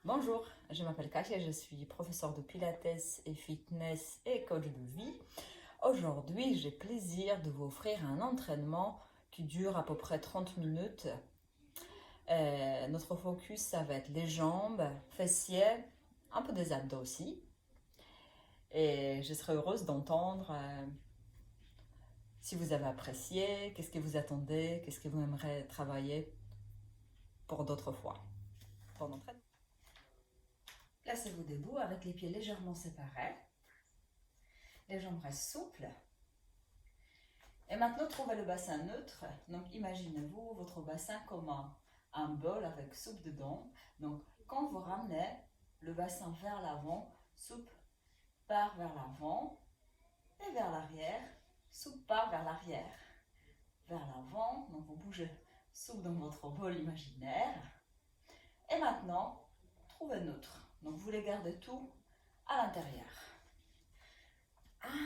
Bonjour, je m'appelle Katia, je suis professeure de pilates et fitness et coach de vie. Aujourd'hui, j'ai plaisir de vous offrir un entraînement qui dure à peu près 30 minutes. Notre focus, ça va être les jambes, fessiers, un peu des abdos aussi. Et je serai heureuse d'entendre si vous avez apprécié, qu'est-ce que vous attendez, qu'est-ce que vous aimeriez travailler pour d'autres fois. Bon entraînement. Placez-vous debout avec les pieds légèrement séparés. Les jambes restent souples. Et maintenant, trouvez le bassin neutre. Donc, imaginez-vous votre bassin comme un bol avec soupe dedans. Donc, quand vous ramenez le bassin vers l'avant, soupe part vers l'avant et vers l'arrière. Soupe part vers l'arrière, vers l'avant. Donc, vous bougez soupe dans votre bol imaginaire. Et maintenant, trouvez neutre. Donc, vous les gardez tout à l'intérieur.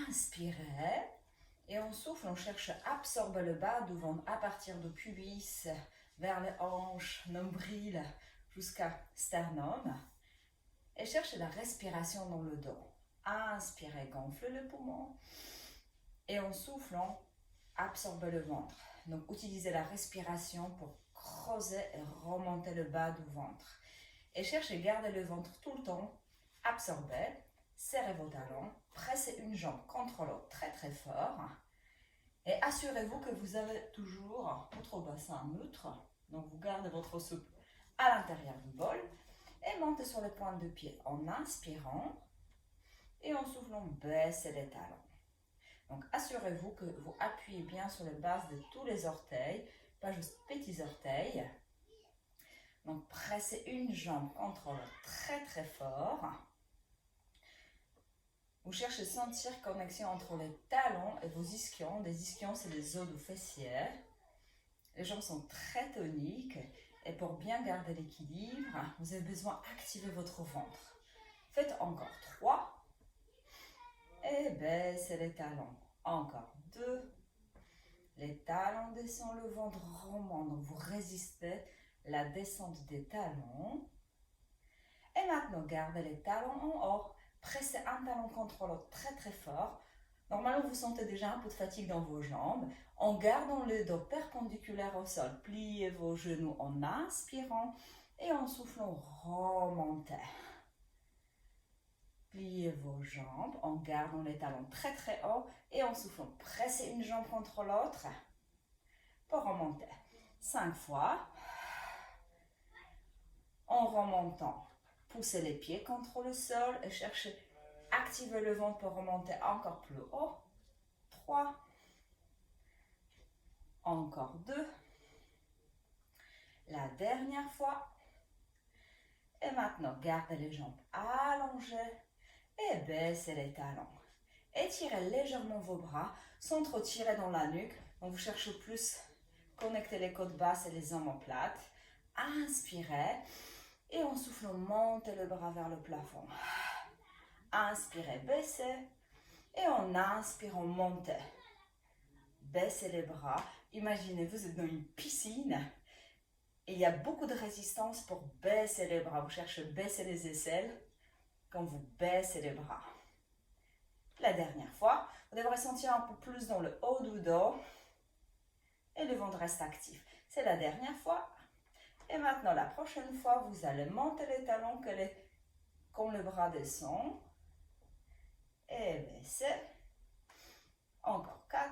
Inspirez. Et on souffle, on cherche à absorber le bas du ventre à partir de pubis vers les hanches, nombril jusqu'à sternum. Et cherchez la respiration dans le dos. Inspirez, gonflez le poumon. Et en soufflant, absorbez le ventre. Donc utilisez la respiration pour creuser et remonter le bas du ventre. Et cherchez à garder le ventre tout le temps. Absorbez. Serrez vos talons, pressez une jambe contre l'autre très très fort et assurez-vous que vous avez toujours votre bassin neutre. Donc vous gardez votre soupe à l'intérieur du bol et montez sur les pointes de pied en inspirant et en soufflant, baissez les talons. Donc assurez-vous que vous appuyez bien sur les bases de tous les orteils, pas juste petits orteils. Donc pressez une jambe contre l'autre très très fort. Vous cherchez à sentir connexion entre les talons et vos ischions. Les ischions, c'est les os du fessier. Les jambes sont très toniques. Et pour bien garder l'équilibre, vous avez besoin d'activer votre ventre. Faites encore 3. Et baissez les talons. Encore 2. Les talons descendent, le ventre remonte. Donc vous résistez la descente des talons. Et maintenant, gardez les talons en haut. Pressez un talon contre l'autre très très fort. Normalement, vous sentez déjà un peu de fatigue dans vos jambes. En gardant le dos perpendiculaire au sol, pliez vos genoux en inspirant et en soufflant, remontez. Pliez vos jambes en gardant les talons très très haut et en soufflant, pressez une jambe contre l'autre pour remonter. 5 fois. En remontant. Poussez les pieds contre le sol et cherchez à activer le ventre pour remonter encore plus haut. 3. Encore 2. La dernière fois. Et maintenant, gardez les jambes allongées et baissez les talons. Étirez légèrement vos bras sans trop tirer dans la nuque. Donc vous cherchez plus connecter les côtes basses et les omoplates. Inspirez. Et en soufflant, montez le bras vers le plafond. Inspirez, baissez. Et en inspirant, montez. Baissez les bras. Imaginez, vous êtes dans une piscine. Et il y a beaucoup de résistance pour baisser les bras. Vous cherchez à baisser les aisselles quand vous baissez les bras. La dernière fois, vous devrez sentir un peu plus dans le haut du dos. Et le ventre reste actif. C'est la dernière fois. Et maintenant, la prochaine fois, vous allez monter les talons quand le bras descend. Et baissez. Encore 4.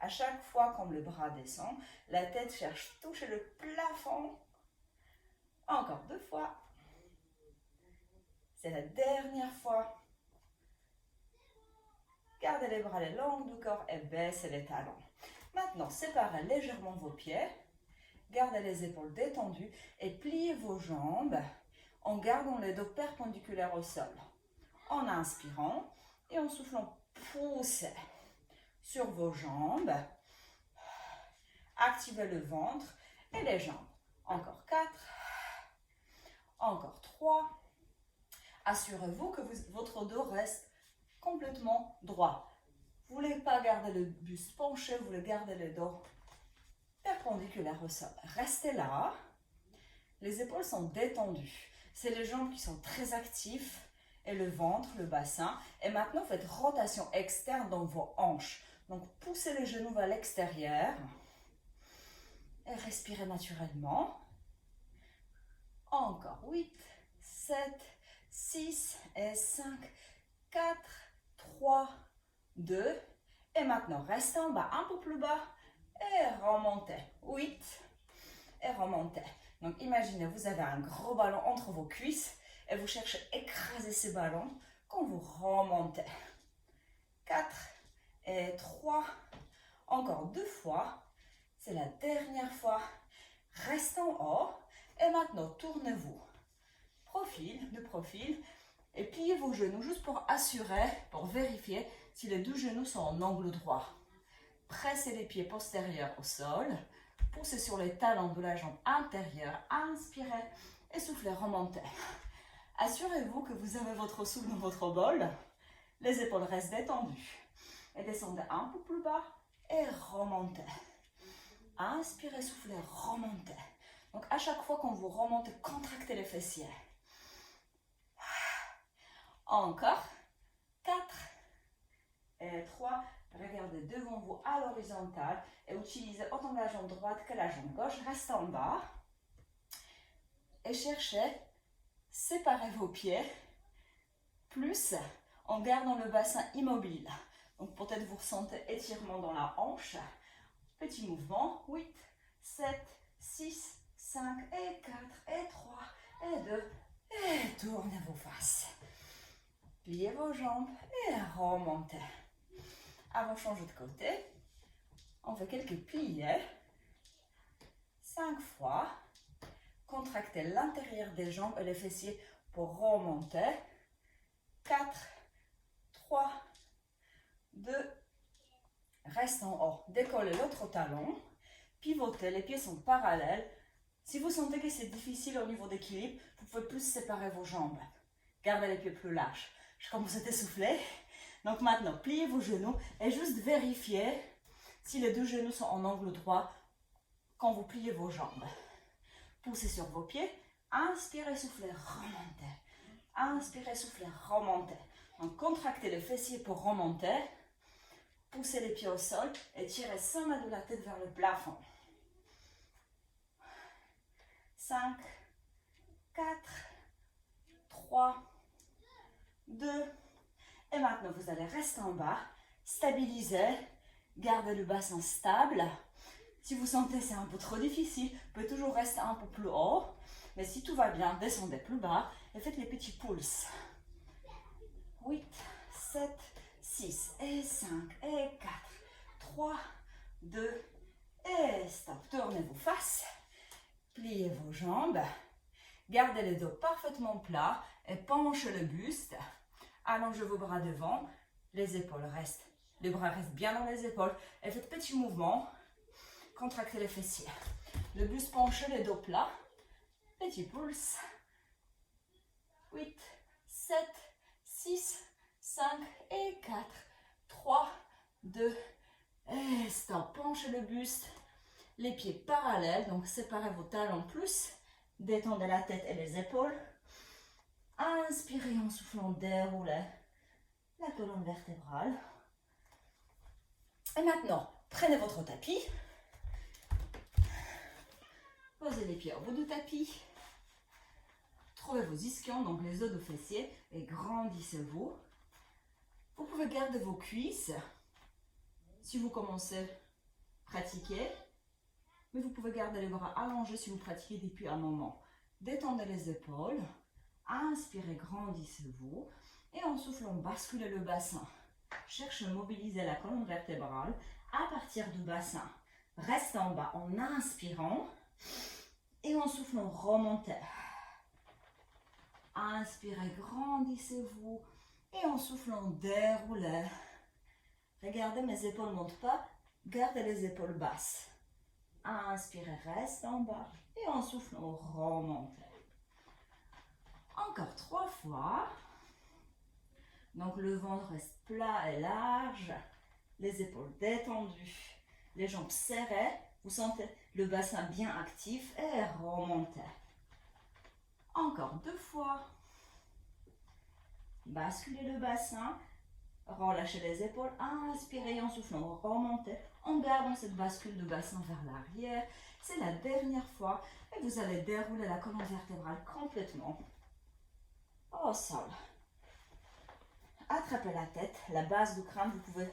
À chaque fois, comme le bras descend, la tête cherche à toucher le plafond. Encore 2 fois. C'est la dernière fois. Gardez les bras les longs du corps et baissez les talons. Maintenant, séparez légèrement vos pieds. Gardez les épaules détendues et pliez vos jambes en gardant le dos perpendiculaire au sol. En inspirant et en soufflant, poussez sur vos jambes. Activez le ventre et les jambes. Encore 4. Encore 3. Assurez-vous que votre dos reste complètement droit. Vous ne voulez pas garder le buste penché, vous voulez garder le dos perpendiculaire au sol. Restez là. Les épaules sont détendues. c'est les jambes qui sont très actives et le ventre, le bassin. Et maintenant, faites rotation externe dans vos hanches. Donc, poussez les genoux vers l'extérieur et respirez naturellement. Encore 8, 7, 6 et 5, 4, 3, 2. Et maintenant, restez en bas, un peu plus bas et remontez. 8 et remontez. Donc, imaginez, vous avez un gros ballon entre vos cuisses et vous cherchez à écraser ce ballon quand vous remontez. 4 et 3. Encore 2 fois. C'est la dernière fois. Restez en haut. Et maintenant, tournez-vous. Profil, de profil. Et pliez vos genoux juste pour assurer, pour vérifier si les deux genoux sont en angle droit. Pressez les pieds postérieurs au sol. Poussez sur les talons de la jambe intérieure. Inspirez et soufflez, remontez. Assurez-vous que vous avez votre souffle dans votre bol. Les épaules restent détendues. Et descendez un peu plus bas et remontez. Inspirez, soufflez, remontez. Donc à chaque fois qu'on vous remonte, contractez les fessiers. Encore. 4 et 3. Regardez devant vous à l'horizontale et utilisez autant la jambe droite que la jambe gauche. Restez en bas. Et cherchez, séparez vos pieds, plus en gardant le bassin immobile. Donc peut-être vous ressentez étirement dans la hanche. Petit mouvement. 8, 7, 6, 5 et 4 et 3 et 2. Et tournez vos faces. Pliez vos jambes et remontez. Avant de changer de côté, on fait quelques pliés. 5 fois. Contractez l'intérieur des jambes et les fessiers pour remonter. 4, 3, 2, reste en haut. Décollez l'autre talon. Pivotez, les pieds sont parallèles. Si vous sentez que c'est difficile au niveau d'équilibre, vous pouvez plus séparer vos jambes. Gardez les pieds plus lâches. Je commence à t'essouffler. Donc maintenant, pliez vos genoux et juste vérifiez si les deux genoux sont en angle droit quand vous pliez vos jambes. Poussez sur vos pieds. Inspirez, soufflez, remontez. Inspirez, soufflez, remontez. Donc contractez les fessiers pour remonter. Poussez les pieds au sol et tirez sans main de la tête vers le plafond. 5, 4, 3, 2. Et maintenant, vous allez rester en bas, stabiliser, gardez le bassin stable. Si vous sentez que c'est un peu trop difficile, vous pouvez toujours rester un peu plus haut. Mais si tout va bien, descendez plus bas et faites les petits pulses. 8, 7, 6 et 5 et 4, 3, 2 et stop. Tournez vos faces, pliez vos jambes, gardez les dos parfaitement plats et penchez le buste. Allongez vos bras devant, les épaules restent, les bras restent bien dans les épaules et faites petit mouvement, contractez les fessiers. Le buste penché, les dos plats, petit pulse. 8, 7, 6, 5 et 4, 3, 2 et stop. Penchez le buste, les pieds parallèles, donc séparez vos talons plus, détendez la tête et les épaules. Inspirez en soufflant, déroulez la colonne vertébrale. Et maintenant, prenez votre tapis. Posez les pieds au bout du tapis. Trouvez vos ischions, donc les os de fessiers, et grandissez-vous. Vous pouvez garder vos cuisses si vous commencez à pratiquer, mais vous pouvez garder les bras allongés si vous pratiquez depuis un moment. Détendez les épaules. Inspirez, grandissez-vous. Et en soufflant, basculez le bassin. Cherchez à mobiliser la colonne vertébrale à partir du bassin. Restez en bas en inspirant. Et en soufflant, remontez. Inspirez, grandissez-vous. Et en soufflant, déroulez. Regardez, mes épaules ne montent pas. Gardez les épaules basses. Inspirez, restez en bas. Et en soufflant, remontez. Encore 3 fois. Donc le ventre reste plat et large. Les épaules détendues. Les jambes serrées. Vous sentez le bassin bien actif et remontez. Encore 2 fois. Basculez le bassin. Relâchez les épaules. Inspirez en soufflant. Remontez. En gardant cette bascule de bassin vers l'arrière. C'est la dernière fois. Et vous allez dérouler la colonne vertébrale complètement au sol. Attrapez la tête, la base du crâne. Vous pouvez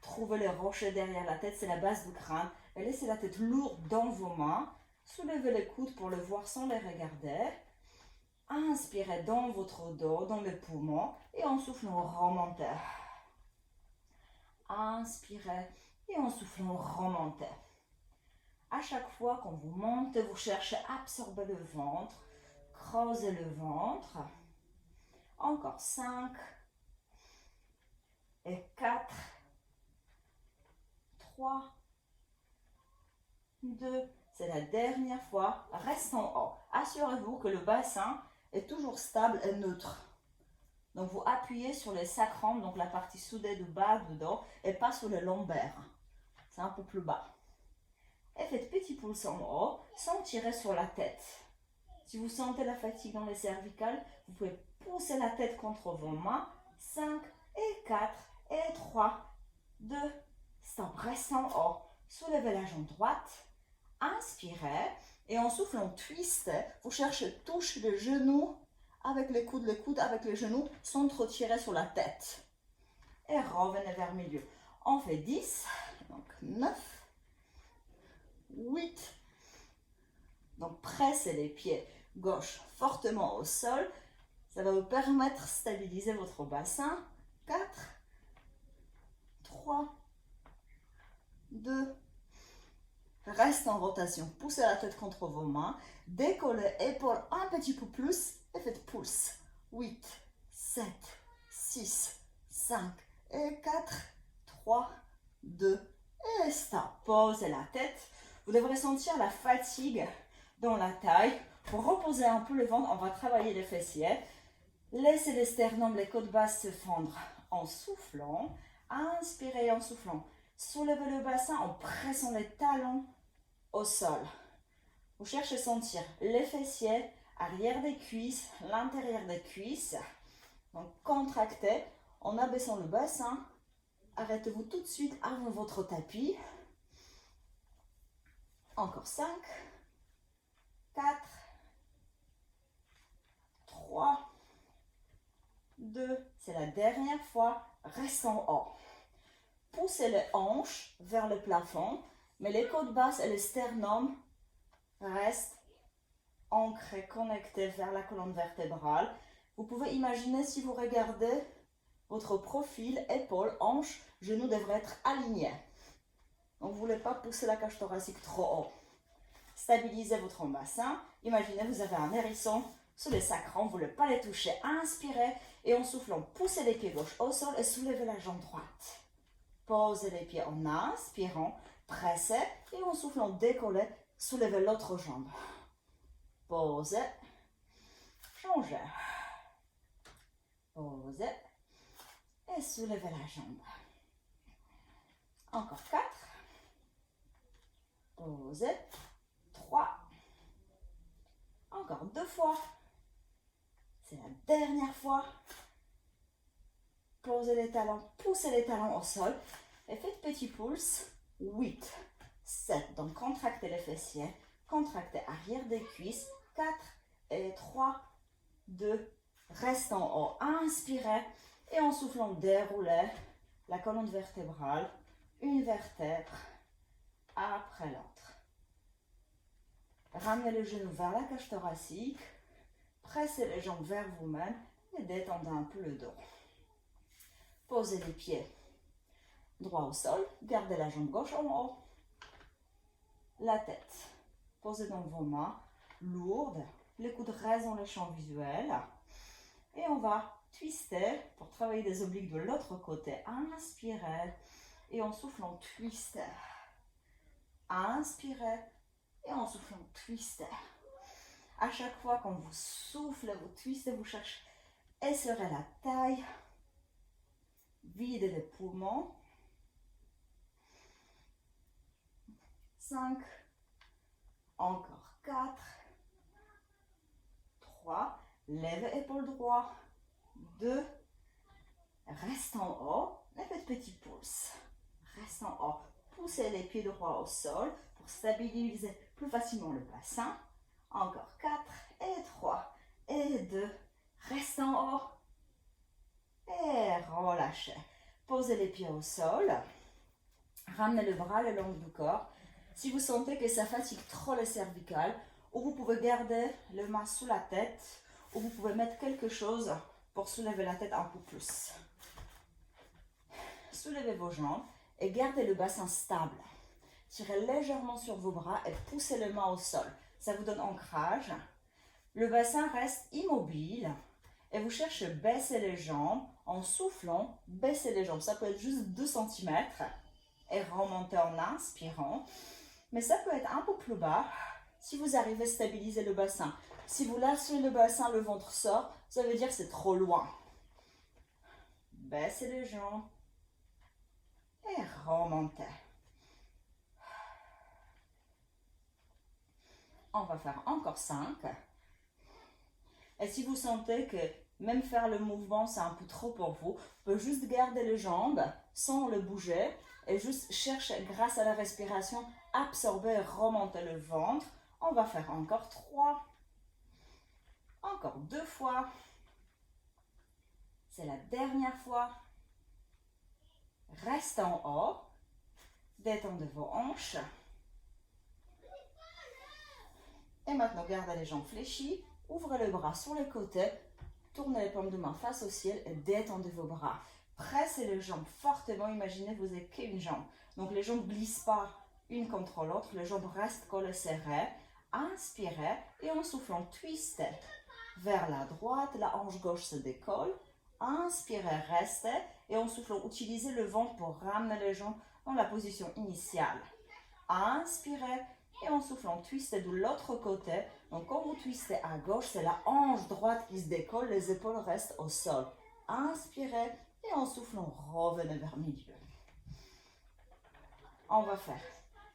trouver les rochers derrière la tête. C'est la base du crâne. Et laissez la tête lourde dans vos mains. Soulevez les coudes pour le voir sans les regarder. Inspirez dans votre dos, dans les poumons. Et en soufflant, remontez. Inspirez et en soufflant, remontez. À chaque fois quand vous montez, vous cherchez à absorber le ventre. Creusez le ventre. Encore 5 et 4, 3, 2. C'est la dernière fois. Reste en haut. Assurez-vous que le bassin est toujours stable et neutre. Donc vous appuyez sur les sacrums, donc la partie soudée du bas du dos, et pas sur les lombaires. C'est un peu plus bas. Et faites petit pouce en haut, sans tirer sur la tête. Si vous sentez la fatigue dans les cervicales, vous pouvez pousser la tête contre vos mains. 5 et 4 et 3, 2, stop. Restez en haut. Soulevez la jambe droite. Inspirez. Et en soufflant, twist. Vous cherchez touche les genoux avec les coudes avec les genoux, sans trop tirer sur la tête. Et revenez vers le milieu. On fait 10, donc 9, 8. Donc pressez les pieds gauche fortement au sol. Ça va vous permettre de stabiliser votre bassin. 4, 3, 2, reste en rotation. Poussez la tête contre vos mains. Décollez épaules un petit peu plus et faites pouce. 8, 7, 6, 5 et 4, 3, 2 et stop. Posez la tête. Vous devrez sentir la fatigue dans la taille. Pour reposer un peu le ventre, on va travailler les fessiers. Laissez les sternums, les côtes basses se fendre en soufflant. Inspirez en soufflant. Soulevez le bassin en pressant les talons au sol. Vous cherchez à sentir les fessiers, arrière des cuisses, l'intérieur des cuisses. Donc contractez en abaissant le bassin. Arrêtez-vous tout de suite avant votre tapis. Encore 5, 4, 3, 2, c'est la dernière fois. Reste en haut. Poussez les hanches vers le plafond, mais les côtes basses et le sternum restent ancrés, connectés vers la colonne vertébrale. Vous pouvez imaginer si vous regardez votre profil, épaules, hanches, genoux devraient être alignés. Donc vous ne voulez pas pousser la cage thoracique trop haut. Stabilisez votre bassin. Imaginez vous avez un hérisson sous les sacrums, vous ne voulez pas les toucher. Inspirez et en soufflant, poussez les pieds gauche au sol et soulevez la jambe droite. Posez les pieds en inspirant, pressez et en soufflant, décollez, soulevez l'autre jambe. Posez, changez. Posez et soulevez la jambe. Encore 4. Posez. 3. Encore 2 fois. C'est la dernière fois. Posez les talons, poussez les talons au sol et faites petit pouce. 8, 7. Donc contractez les fessiers, contractez arrière des cuisses. 4 et 3, 2. Reste en haut. Inspirez et en soufflant, déroulez la colonne vertébrale, une vertèbre après l'autre. Ramenez le genou vers la cage thoracique, pressez les jambes vers vous-même et détendez un peu le dos. Posez les pieds droit au sol, gardez la jambe gauche en haut, la tête posée dans vos mains, lourde, les coudes restent dans le champ visuel et on va twister pour travailler des obliques de l'autre côté. Inspirez et en soufflant, twistez. Inspirez et en soufflant, twistez. À chaque fois quand vous soufflez, vous twistez, vous cherchez à esserrer la taille, videz les poumons. 5, encore 4, Lève épaule droit. 2. Reste en haut. Et faites petit pouce. Reste en haut. Poussez les pieds droits au sol pour stabiliser plus facilement le bassin. Encore 4 et 3 et 2. Reste en haut. Et relâchez. Posez les pieds au sol. Ramenez le bras le long du corps. Si vous sentez que ça fatigue trop les cervicales, ou vous pouvez garder le main sous la tête, ou vous pouvez mettre quelque chose pour soulever la tête un peu plus. Soulevez vos jambes et gardez le bassin stable. Tirez légèrement sur vos bras et poussez les mains au sol. Ça vous donne ancrage. Le bassin reste immobile et vous cherchez à baisser les jambes en soufflant, baisser les jambes. Ça peut être juste 2 cm et remonter en inspirant. Mais ça peut être un peu plus bas si vous arrivez à stabiliser le bassin. Si vous lâchez le bassin, le ventre sort, ça veut dire que c'est trop loin. Baissez les jambes et remontez. On va faire encore 5. Et si vous sentez que même faire le mouvement, c'est un peu trop pour vous, vous pouvez juste garder les jambes sans le bouger et juste chercher, grâce à la respiration, absorber et remonter le ventre. On va faire encore 3. Encore 2 fois. C'est la dernière fois. Reste en haut. Détendez vos hanches. Et maintenant, gardez les jambes fléchies. Ouvrez les bras sur les côtés. Tournez les paumes de main face au ciel et détendez vos bras. Pressez les jambes fortement. Imaginez que vous n'avez qu'une jambe. Donc, les jambes ne glissent pas une contre l'autre. Les jambes restent collées serrées. Inspirez et en soufflant, twistez vers la droite. La hanche gauche se décolle. Inspirez, restez. Et en soufflant, utilisez le ventre pour ramener les jambes dans la position initiale. Inspirez. Et en soufflant, twistez de l'autre côté. Donc, quand vous twistez à gauche, c'est la hanche droite qui se décolle. Les épaules restent au sol. Inspirez. Et en soufflant, revenez vers le milieu. On va faire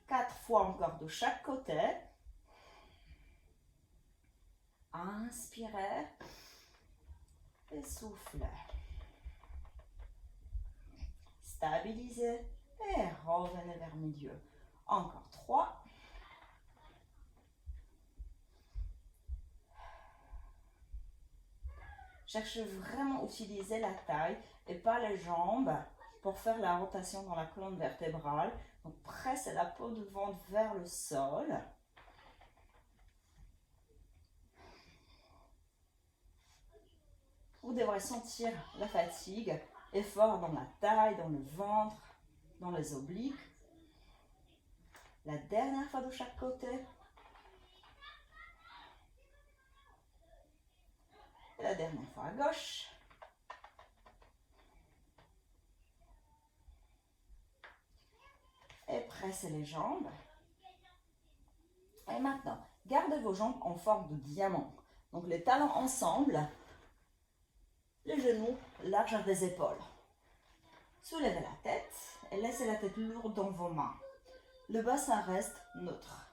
4 fois encore de chaque côté. Inspirez. Et soufflez. Stabilisez. Et revenez vers le milieu. Encore 3. Cherchez vraiment à utiliser la taille et pas les jambes pour faire la rotation dans la colonne vertébrale. Donc, pressez la peau du ventre vers le sol. Vous devrez sentir la fatigue, effort dans la taille, dans le ventre, dans les obliques. La dernière fois de chaque côté. Et la dernière fois à gauche. Et pressez les jambes. Et maintenant, gardez vos jambes en forme de diamant. Donc les talons ensemble, les genoux, largeur des épaules. Soulevez la tête et laissez la tête lourde dans vos mains. Le bassin reste neutre.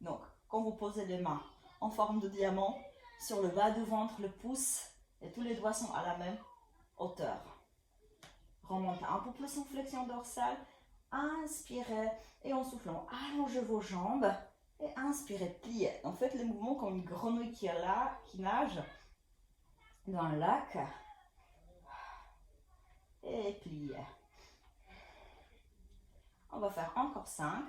Donc, quand vous posez les mains en forme de diamant, sur le bas du ventre, le pouce et tous les doigts sont à la même hauteur. Remontez un peu plus en flexion dorsale. Inspirez et en soufflant, allongez vos jambes et inspirez, pliez. Donc faites les mouvements comme une grenouille qui est là, qui nage dans un lac. Et pliez. On va faire encore 5.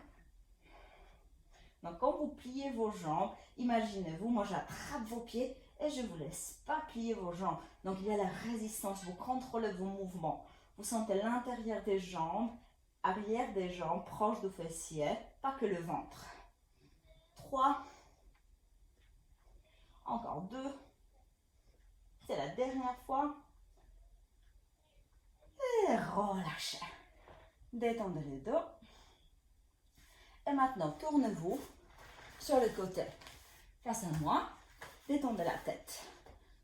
Donc quand vous pliez vos jambes, imaginez-vous, moi j'attrape vos pieds et je ne vous laisse pas plier vos jambes. Donc il y a la résistance, vous contrôlez vos mouvements. Vous sentez l'intérieur des jambes, arrière des jambes, proche du fessier, pas que le ventre. 3. Encore 2. C'est la dernière fois. Et relâchez. Détendez les dos. Et maintenant, tournez-vous sur le côté. Face à moi. Détendez la tête.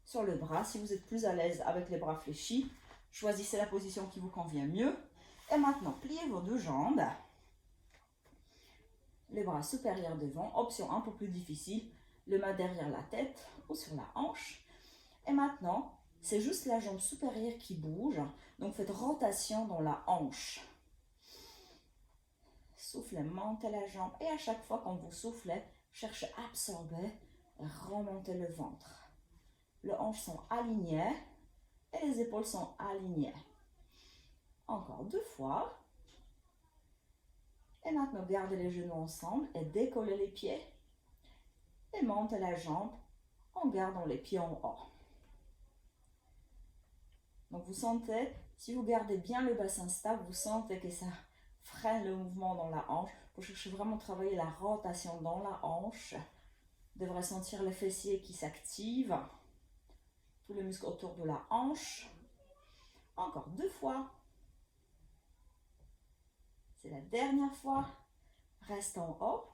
Sur le bras, si vous êtes plus à l'aise avec les bras fléchis, choisissez la position qui vous convient mieux. Et maintenant, pliez vos 2 jambes. Les bras supérieurs devant. Option un peu plus difficile. Le main derrière la tête ou sur la hanche. Et maintenant, c'est juste la jambe supérieure qui bouge. Donc faites rotation dans la hanche. Soufflez, montez la jambe. Et à chaque fois quand vous soufflez, cherchez à absorber et remonter le ventre. Les hanches sont alignées et les épaules sont alignées. Encore 2 fois. Et maintenant, gardez les genoux ensemble et décollez les pieds. Et montez la jambe en gardant les pieds en haut. Donc vous sentez, si vous gardez bien le bassin stable, vous sentez que ça freine le mouvement dans la hanche. Vous cherchez vraiment à travailler la rotation dans la hanche. Vous devrez sentir les fessiers qui s'activent. Tous les muscles autour de la hanche. Encore 2 fois. C'est la dernière fois. Restez en haut.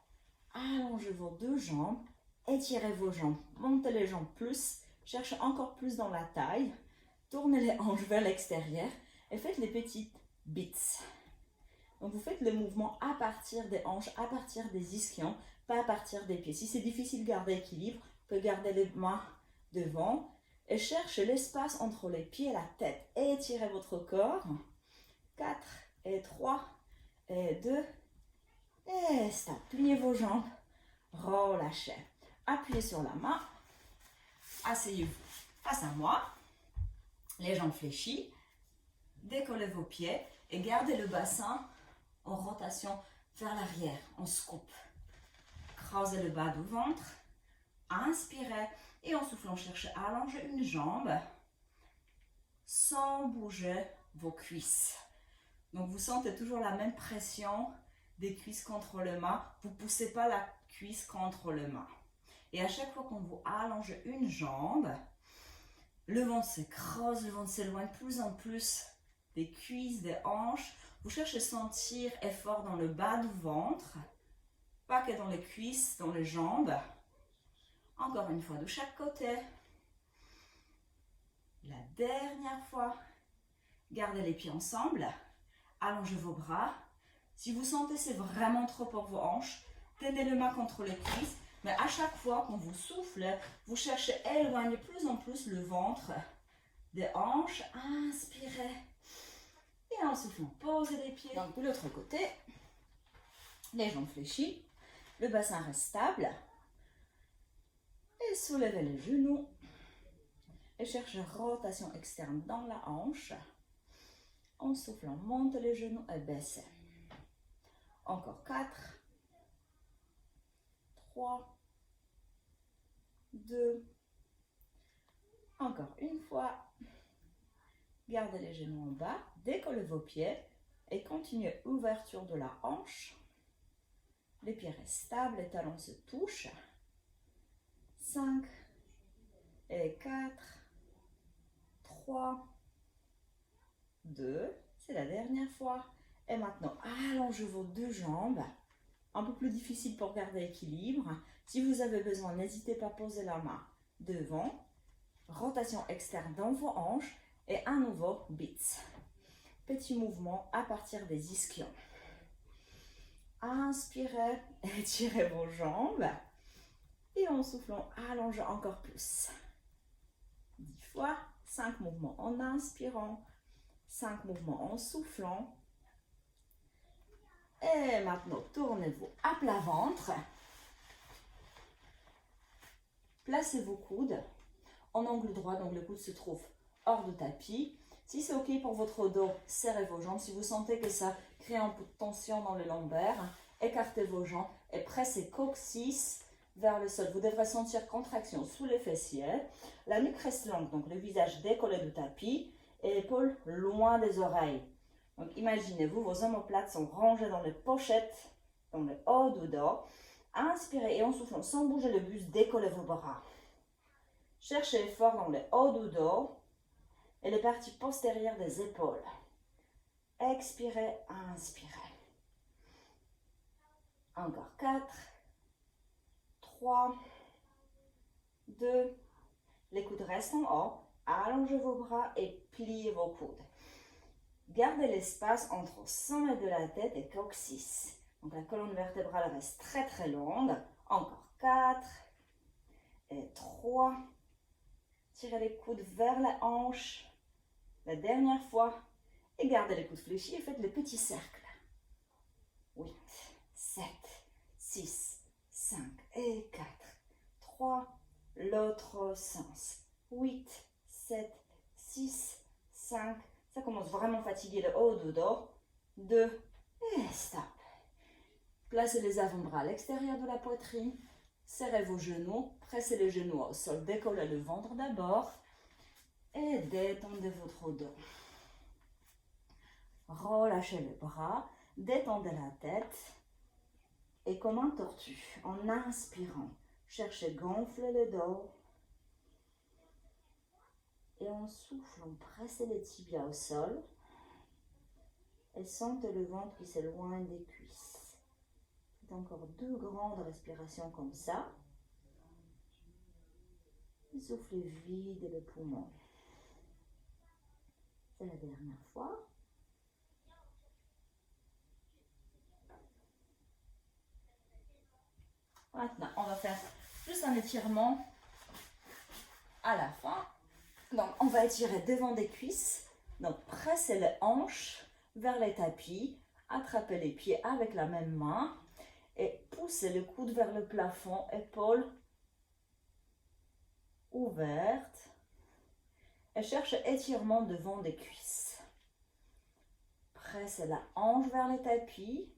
Allongez vos 2 jambes. Étirez vos jambes. Montez les jambes plus. Cherchez encore plus dans la taille. Tournez les hanches vers l'extérieur. Et faites les petites beats. Donc vous faites le mouvement à partir des hanches, à partir des ischions, pas à partir des pieds. Si c'est difficile de garder l'équilibre, vous pouvez garder les mains devant. Et cherchez l'espace entre les pieds et la tête. Étirez votre corps. 4 et 3 et 2 et stop. Pliez vos jambes. Relâchez. Appuyez sur la main. Asseyez-vous face à moi. Les jambes fléchies. Décollez vos pieds et gardez le bassin en rotation vers l'arrière. On scoop. Creusez le bas du ventre. Inspirez. Et en soufflant, cherchez à allonger une jambe sans bouger vos cuisses. Donc vous sentez toujours la même pression des cuisses contre le mât. Vous ne poussez pas la cuisse contre le mât. Et à chaque fois qu'on vous allonge une jambe, le ventre se creuse, le ventre s'éloigne de plus en plus des cuisses, des hanches. Vous cherchez à sentir effort dans le bas du ventre, pas que dans les cuisses, dans les jambes. Encore une fois de chaque côté. La dernière fois. Gardez les pieds ensemble. Allongez vos bras. Si vous sentez que c'est vraiment trop pour vos hanches, tenez le main contre les cuisses. Mais à chaque fois quand vous soufflez, vous cherchez à éloigner de plus en plus le ventre des hanches. Inspirez. Et en soufflant, posez les pieds. Donc de l'autre côté, les jambes fléchies. Le bassin reste stable. Et soulevez les genoux. Et cherchez rotation externe dans la hanche. En soufflant, montez les genoux et baissez. Encore 4, 3, 2, encore une fois. Gardez les genoux en bas, décollez vos pieds et continuez ouverture de la hanche. Les pieds restent stables, les talons se touchent. 5 et 4, 3, 2, c'est la dernière fois. Et maintenant, allongez vos 2 jambes. Un peu plus difficile pour garder l'équilibre. Si vous avez besoin, n'hésitez pas à poser la main devant. Rotation externe dans vos hanches. Et à nouveau, beats. Petit mouvement à partir des ischions. Inspirez, étirez vos jambes. Et en soufflant, allongez encore plus. 10 fois, 5 mouvements en inspirant, 5 mouvements en soufflant. Et maintenant, tournez-vous à plat ventre. Placez vos coudes en angle droit, donc le coude se trouve hors du tapis. Si c'est OK pour votre dos, serrez vos jambes. Si vous sentez que ça crée un peu de tension dans le lombaire, écartez vos jambes et pressez coccyx vers le sol. Vous devrez sentir contraction sous les fessiers. La nuque reste longue, donc le visage décollé du tapis et épaules loin des oreilles. Donc imaginez-vous, vos omoplates sont rangées dans les pochettes, dans le haut du dos. Inspirez et en soufflant, sans bouger le buste, décollez vos bras. Cherchez effort dans le haut du dos et les parties postérieures des épaules. Expirez, inspirez. Encore 4, 3, 2, les coudes restent en haut. Allongez vos bras et pliez vos coudes. Gardez l'espace entre le sommet de la tête et coccyx. Donc la colonne vertébrale reste très très longue. Encore 4 et 3, Tirez les coudes vers la hanche. La dernière fois. Et gardez les coudes fléchis et faites le petit cercle. 8, 7, 6, 5 et 4, 3, l'autre sens. 8, 7, 6, 5. Ça commence vraiment à fatiguer le haut du dos. 2 et stop. Placez les avant-bras à l'extérieur de la poitrine. Serrez vos genoux. Pressez les genoux au sol. Décollez le ventre d'abord. Et détendez votre dos. Relâchez les bras. Détendez la tête. Et comme un tortue, en inspirant, cherchez gonfler le dos. Et en soufflant, pressez les tibias au sol. Et sentez le ventre qui s'éloigne des cuisses. Faites encore 2 grandes respirations comme ça. Et soufflez vide le poumon. C'est la dernière fois. Maintenant, on va faire juste un étirement à la fin. Donc, on va étirer devant des cuisses. Donc, pressez les hanches vers les tapis. Attrapez les pieds avec la même main. Et poussez le coude vers le plafond. Épaules ouvertes. Et cherchez étirement devant des cuisses. Pressez la hanche vers les tapis.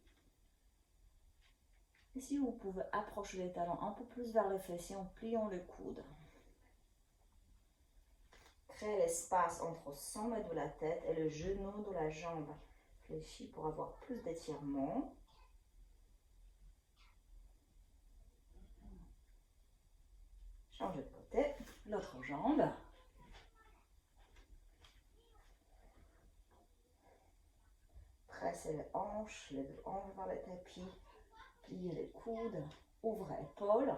Et si vous pouvez approcher les talons un peu plus vers les fessiers en pliant le coude. Créez l'espace entre le sommet de la tête et le genou de la jambe fléchi pour avoir plus d'étirement. Changez de côté, l'autre jambe. Pressez les hanches vers le tapis. Pliez les coudes, ouvrez épaules.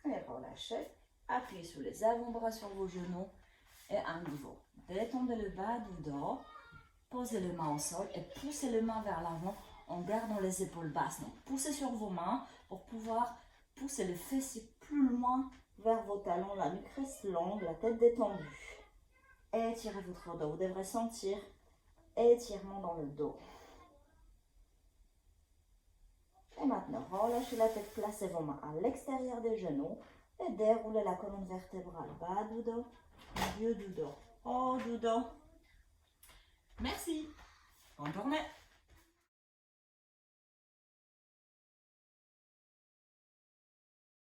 Et relâchez. Appuyez sur les avant-bras sur vos genoux. Et à nouveau, détendez le bas du dos. Posez les mains au sol et poussez les mains vers l'avant en gardant les épaules basses. Donc, poussez sur vos mains pour pouvoir pousser les fessiers plus loin vers vos talons. La nuque reste longue, la tête détendue. Étirez votre dos. Vous devrez sentir étirement dans le dos. Et maintenant, relâchez la tête, placez vos mains à l'extérieur des genoux et déroulez la colonne vertébrale. Bas du dos, milieu du dos, haut du dos. Merci. Bonne journée.